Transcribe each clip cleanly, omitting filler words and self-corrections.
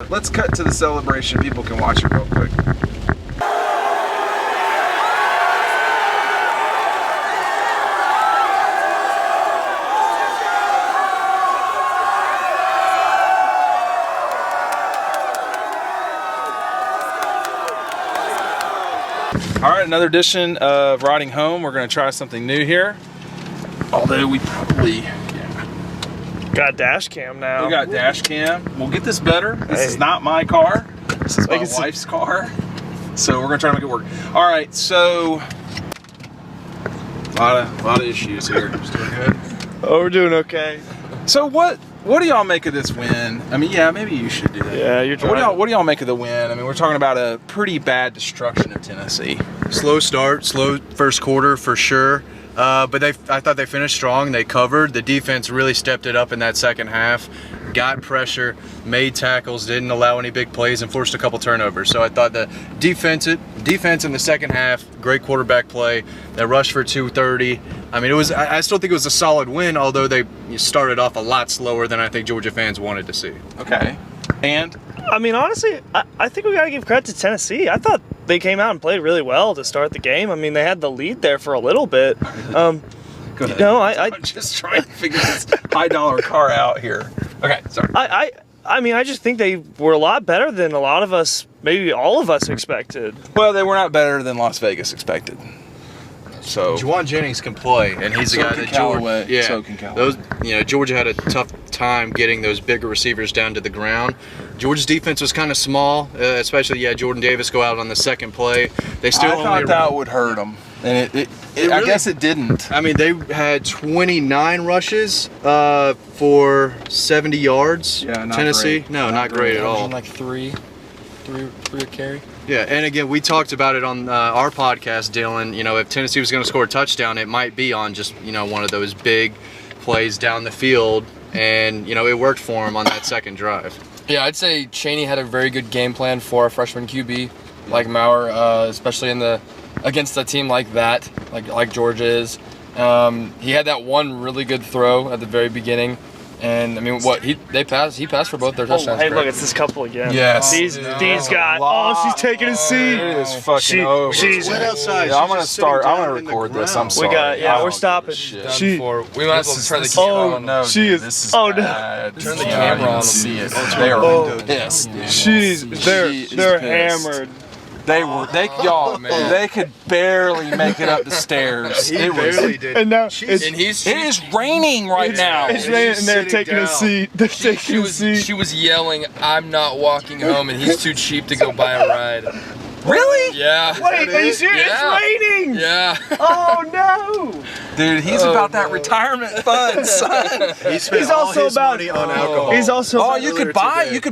let's cut to the celebration. People can watch it real quick. All right, another edition of Riding Home. We're going to try something new here. Although we probably got dash cam now. We got dash cam. We'll get this better. This is not my car. This is my wife's car. So we're going to try to make it work. All right, so a lot of issues here. Just doing good. Oh, we're doing okay. So what do y'all make of this win? I mean, yeah, maybe you should do that. Yeah, you're driving. What do y'all make of the win? I mean, we're talking about a pretty bad destruction of Tennessee. Slow start, slow first quarter for sure. But I thought they finished strong. They covered. The defense really stepped it up in that second half. Got pressure, made tackles, didn't allow any big plays, and forced a couple turnovers. So I thought the defense in the second half, great quarterback play. They rushed for 230. I mean, I still think it was a solid win, although they started off a lot slower than I think Georgia fans wanted to see. Okay. And? I mean, honestly, I think we got to give credit to Tennessee. I thought they came out and played really well to start the game. I mean, they had the lead there for a little bit. Go ahead. No, I'm just trying to figure this high-dollar car out here. Okay, sorry. I mean, I just think they were a lot better than a lot of us, maybe all of us expected. Well, they were not better than Las Vegas expected. So Juwan Jennings can play, and he's the guy that Georgia had a tough time getting those bigger receivers down to the ground. Georgia's defense was kind of small, especially Jordan Davis go out on the second play. They still I thought that would hurt them, and it really, I guess it didn't. I mean, they had 29 rushes for 70 yards. Yeah, not Tennessee, great. not great at all. Like three a carry. Yeah, and again, we talked about it on our podcast, Dylan. You know, if Tennessee was going to score a touchdown, it might be on just, one of those big plays down the field. And, it worked for him on that second drive. Yeah, I'd say Chaney had a very good game plan for a freshman QB like Maurer, especially against a team like that, like Georgia is. He had that one really good throw at the very beginning. And I mean, he passed for both their touchdowns. Hey, look, it's this couple again. Yes. These got. She's taking a seat. It is fucking over. She's wet outside. Yeah, I'm gonna record this. I'm sorry. We're stopping. We might as well turn the camera on. No, she is. This is oh no. bad. Turn the camera on. See it. They are pissed. They're hammered. They could barely make it up the stairs. It barely did. And now it is raining right now. It's raining, and they're taking a seat. They're taking a seat. She was yelling, "I'm not walking home," and he's too cheap to go buy a ride. Really? Yeah. Wait, are you serious? Yeah. It's raining. Yeah. Oh no. Dude, he's about that retirement fund, son. He's also his money on alcohol. He's also. Oh, you could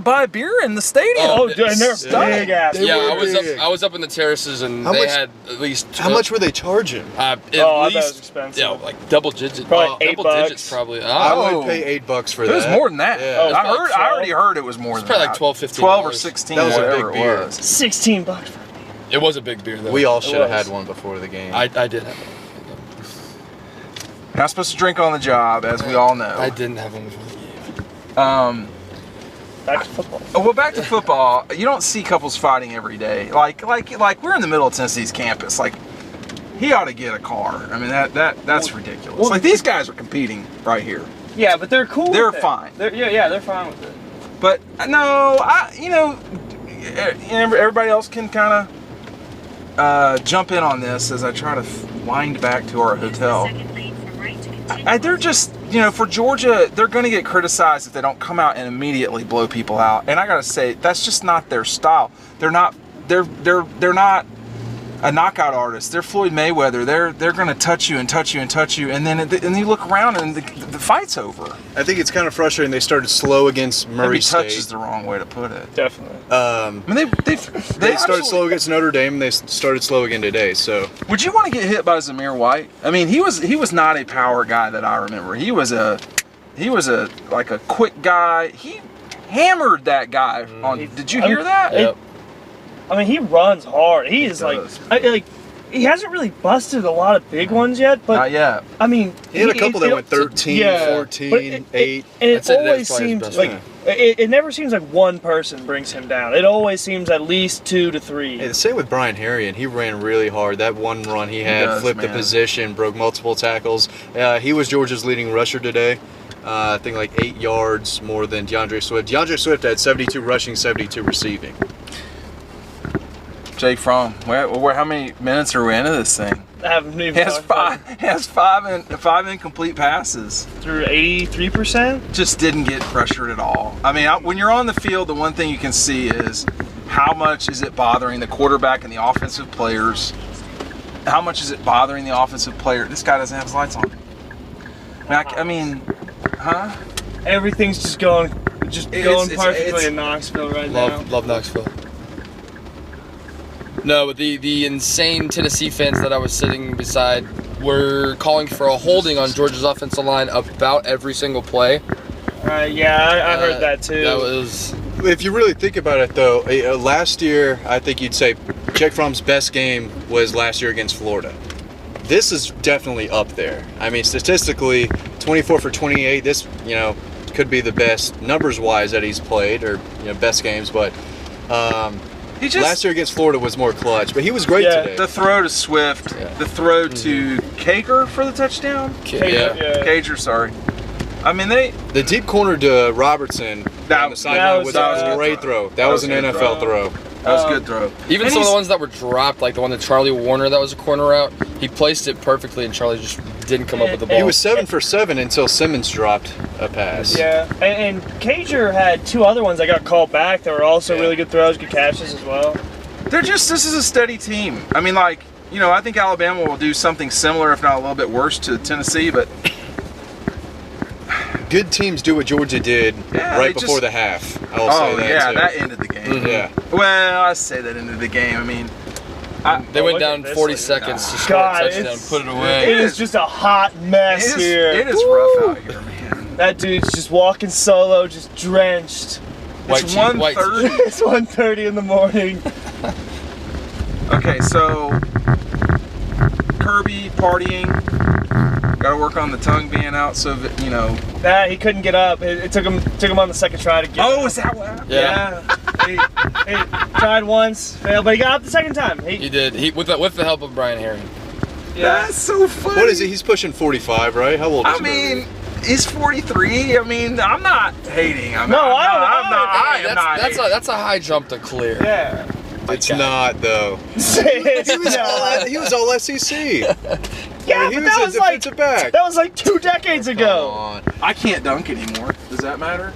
buy beer in the stadium. Oh, dude, and they're big ass. Yeah, I was up in the terraces, and they had at least. How much were they charging? At I thought it was least, expensive. yeah, like double digits. Probably $8. Double digits, probably. I would pay $8 for that. It was more than that. Yeah. I already heard it was more than probably that. like 12, 15. 12 or 16. That was a whatever big beer. it was. $16. It was a big beer, though. We all should have had one before the game. I did have one. You're not supposed to drink on the job, as we all know. I didn't have one before the game. Back to football. Well, back to football. You don't see couples fighting every day. Like we're in the middle of Tennessee's campus. Like, he ought to get a car. I mean, that's ridiculous. Well, like, these guys are competing right here. Yeah, but they're cool. They're with it. fine. They're fine with it. But no, everybody else can kind of jump in on this as I try to wind back to our hotel. They're just, for Georgia, they're going to get criticized if they don't come out and immediately blow people out. And I got to say, that's just not their style. They're not a knockout artist. They're Floyd Mayweather. They're going to touch you and touch you and touch you, and then you look around and the fight's over. I think it's kind of frustrating. They started slow against Murray State. Touch is the wrong way to put it. Definitely. I mean, they started slow against Notre Dame. They started slow again today. So, would you want to get hit by Zamir White? I mean, he was not a power guy that I remember. He was a like a quick guy. He hammered that guy on. Did you hear that? Yep. I mean, he runs hard. He is like he hasn't really busted a lot of big ones yet, but Not yet. I mean, He had a couple that went 13, yeah, 14, but it, 8. and I'd it say that's always probably his seems best like one. it never seems like one person brings him down. It always seems at least 2 to 3. Hey, the same with Brian Harrion. He ran really hard. That one run he had, does, flipped the man. position, broke multiple tackles. He was Georgia's leading rusher today. I think like 8 yards more than DeAndre Swift. DeAndre Swift had 72 rushing, 72 receiving. Jake Fromm. How many minutes are we into this thing? I haven't even He has talked about five. He has five incomplete passes. it. Through 83%. Just didn't get pressured at all. I mean, when you're on the field, the one thing you can see is how much is it bothering the quarterback and the offensive players. How much is it bothering the offensive player? This guy doesn't have his lights on. I mean, huh? Everything's just going It's- perfectly in Knoxville right now. Love Knoxville. No, but the insane Tennessee fans that I was sitting beside were calling for a holding on Georgia's offensive line about every single play. Yeah, I heard that too. That was. If you really think about it, though, last year, I think you'd say Jake Fromm's best game was last year against Florida. This is definitely up there. I mean, statistically, 24 for 28, this, could be the best numbers-wise that he's played, or, best games, but last year against Florida was more clutch, but he was great today. The throw to Swift, the throw to Cager for the touchdown. Yeah. Cager, sorry. I mean, The deep corner to Robertson on the sideline was a great throw. That was an NFL throw. That was a good throw. Even some of the ones that were dropped, like the one to Charlie Warner that was a corner route, he placed it perfectly and Charlie just didn't come up with the ball. He was 7 for 7 until Simmons dropped a pass. Yeah, and Cager had 2 other ones that got called back that were also really good throws, good catches as well. This is a steady team. I mean, I think Alabama will do something similar, if not a little bit worse, to Tennessee, but good teams do what Georgia did right before the half. I'll say that too. that ended the game. Mm-hmm. Yeah. Well, I say that ended the game. I mean, they went down 40 seconds to score a touchdown, put it away. It is just a hot mess here. It is rough out here, man. That dude's just walking solo, just drenched. It's 1:30. It's 1:30 in the morning. Okay, so Kirby partying. Got to work on the tongue being out, so that That he couldn't get up. It took him on the second try to get. Oh, is that what happened? Yeah. he tried once, failed, but he got up the second time. He did. With the help of Brian Harrion. Yeah. That's so funny. What is he? He's pushing 45, right? How old is he? I mean, he's 43. I mean, I'm not hating. I'm No, not hating. That's a high jump to clear. Yeah. It's not, though. He was all SEC. Yeah, he but was that a was like defensive back. that was like 2 decades ago. I can't dunk anymore. Does that matter?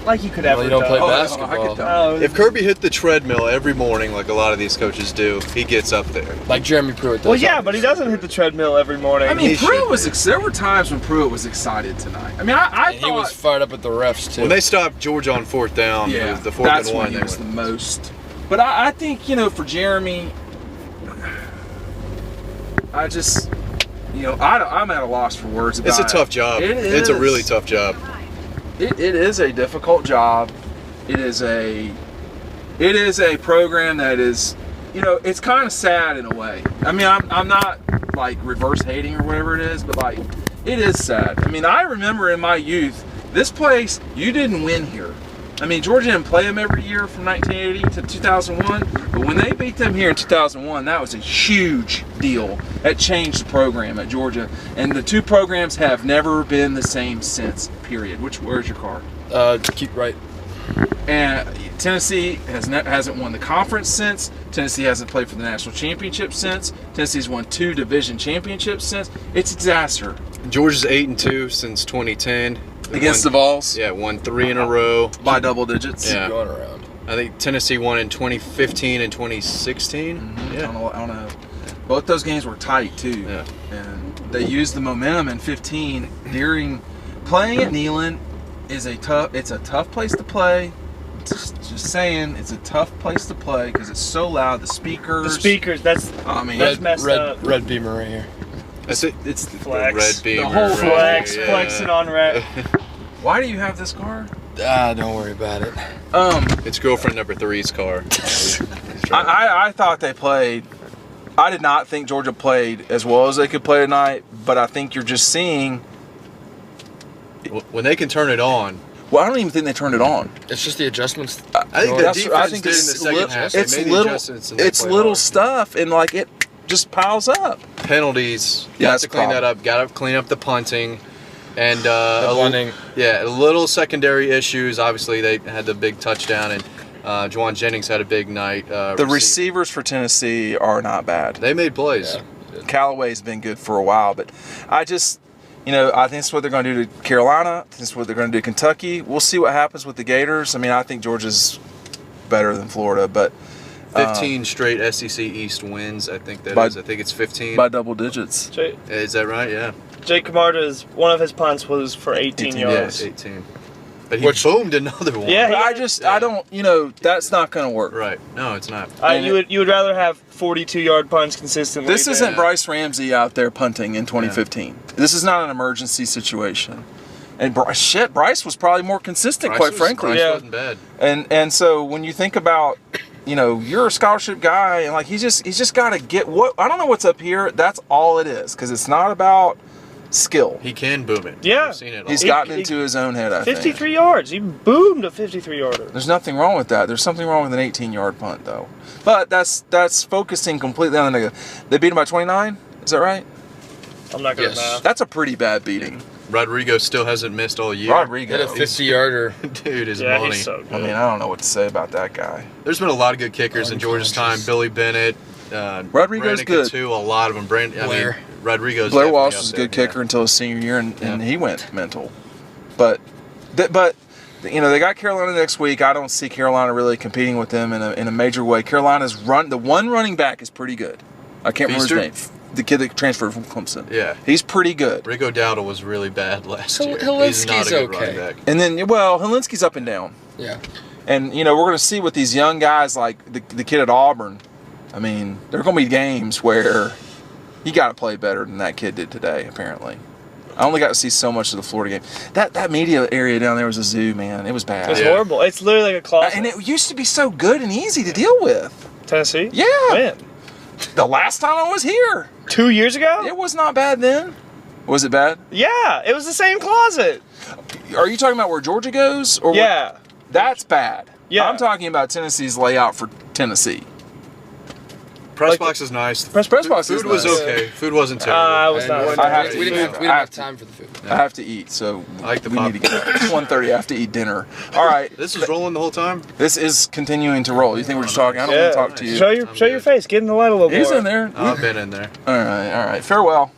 Like you could ever. Well, you don't play I basketball. could dunk. Oh, If Kirby hit the treadmill every morning, like a lot of these coaches do, he gets up there. Like Jeremy Pruitt does. well, yeah, but he doesn't hit the treadmill every morning. I mean, He Pruitt should was. There were times when Pruitt was excited tonight. I mean, I And thought he was fired up at the refs too. When they stopped Georgia on 4th down, yeah, the 4th that's and 1. when he was the most. But I think for Jeremy, I just I'm at a loss for words about it. It's a tough job. It is. It's a really tough job. It is a difficult job. It is a program that is, it's kind of sad in a way. I mean, I'm not like reverse hating or whatever it is, but like it is sad. I mean, I remember in my youth, this place, you didn't win here. I mean, Georgia didn't play them every year from 1980 to 2001, but when they beat them here in 2001, that was a huge deal. That changed the program at Georgia, and the 2 programs have never been the same since, period. Where's your car? Keep right. And Tennessee hasn't won the conference since. Tennessee hasn't played for the national championship since. Tennessee's won 2 division championships since. It's a disaster. Georgia's 8-2 since 2010. Against the Vols? Yeah, won 3 in a row. By double digits. Yeah. Going around. I think Tennessee won in 2015 and 2016. Mm-hmm. Yeah. I don't know. Both those games were tight, too. Yeah. And they used the momentum in 15 during playing at Neyland. It's a tough place to play. Just saying, it's a tough place to play because it's so loud. The speakers. that's messed up. Red beamer right here. That's it. It's the Flex. Red beamer. The whole right Flex, here, flexing on red. Why do you have this car? Don't worry about it. It's girlfriend number 3's car. I thought they played I did not think Georgia played as well as they could play tonight, but I think you're just seeing. When they can turn it on. Well, I don't even think they turned it on. It's just the adjustments. I think the That's- defense I think did in the it's second lit- half. it's They made little- adjustments and they It's played little hard. stuff, and like it just piles up. Penalties. Yeah, Got that's to clean a that up. Got to clean up the punting. And The blending. Yeah, a little secondary issues. Obviously, they had the big touchdown, and Juwan Jennings had a big night. The receivers for Tennessee are not bad. They made plays. Yeah. Callaway's been good for a while, but I just, I think it's what they're going to do to Carolina. I think it's what they're going to do to Kentucky. We'll see what happens with the Gators. I mean, I think Georgia's better than Florida, but 15 straight SEC East wins. I think that By- is. I think it's 15. by double digits. Is that right? Yeah. Jake Camarda's one of his punts was for 18 yards. Yeah, 18. But he boomed another one. Yeah. But I don't, that's not going to work. Right. No, it's not. You would rather have 42-yard punts consistently. This than- isn't Bryce Ramsey out there punting in 2015. This is not an emergency situation. And Bryce was probably more consistent, quite frankly. Bryce wasn't bad. And so when you think about, you're a scholarship guy, and like he's just got to get what I don't know what's up here. That's all it is, because it's not about skill. He can boom it. Yeah. We've seen it all. He's gotten into his own head. I think 53 yards. He boomed a 53-yarder. there's nothing wrong with that. There's something wrong with an 18-yard punt, though. But that's focusing completely on the negative. They beat him by 29. Is that right? I'm not good Yes. at math. That's a pretty bad beating. Rodrigo still hasn't missed all year. Rodrigo. Hit a 50-yarder. Dude is Yeah, money. he's so good. I mean, I don't know what to say about that guy. There's been a lot of good kickers in Georgia's time. Billy Bennett. Rodrigo's Brannigan, good. Too, a lot of them. Blair. Rodrigo's Blair definitely Walsh up was a there, good kicker until his senior year, and Yeah. he went mental. But they got Carolina next week. I don't see Carolina really competing with them in a major way. Carolina's the one running back is pretty good. I can't remember his Feaster? name. The kid that transferred from Clemson. Yeah. He's pretty good. Rico Dowdle was really bad last year. Helinski's He's not a good okay. running back. And then, Helinski's up and down. Yeah. And, we're going to see with these young guys like the kid at Auburn. I mean, there are going to be games where you got to play better than that kid did today, apparently. I only got to see so much of the Florida game. That media area down there was a zoo, man. It was bad. It's Yeah. horrible. It's literally like a closet. And it used to be so good and easy to deal with. Tennessee? Yeah. When? The last time I was here, 2 years ago? it was not bad then. Was it bad? Yeah, it was the same closet. Are you talking about where Georgia goes? Or Yeah. That's bad. Yeah. I'm talking about Tennessee's layout for Tennessee. Press Like- box is nice. Press box is Food was nice. okay. Food wasn't terrible. I was not. I have to we didn't eat. have, we I didn't have have to- time for the food. I have to eat, so I like the we need to pop. get. It's 1:30. I have to eat dinner. All right. This is rolling the whole time? This is continuing to roll. You think we're just talking? I don't want to talk to you. Show your face. Get in the light a little more. He's in there. I've been in there. All right. Farewell.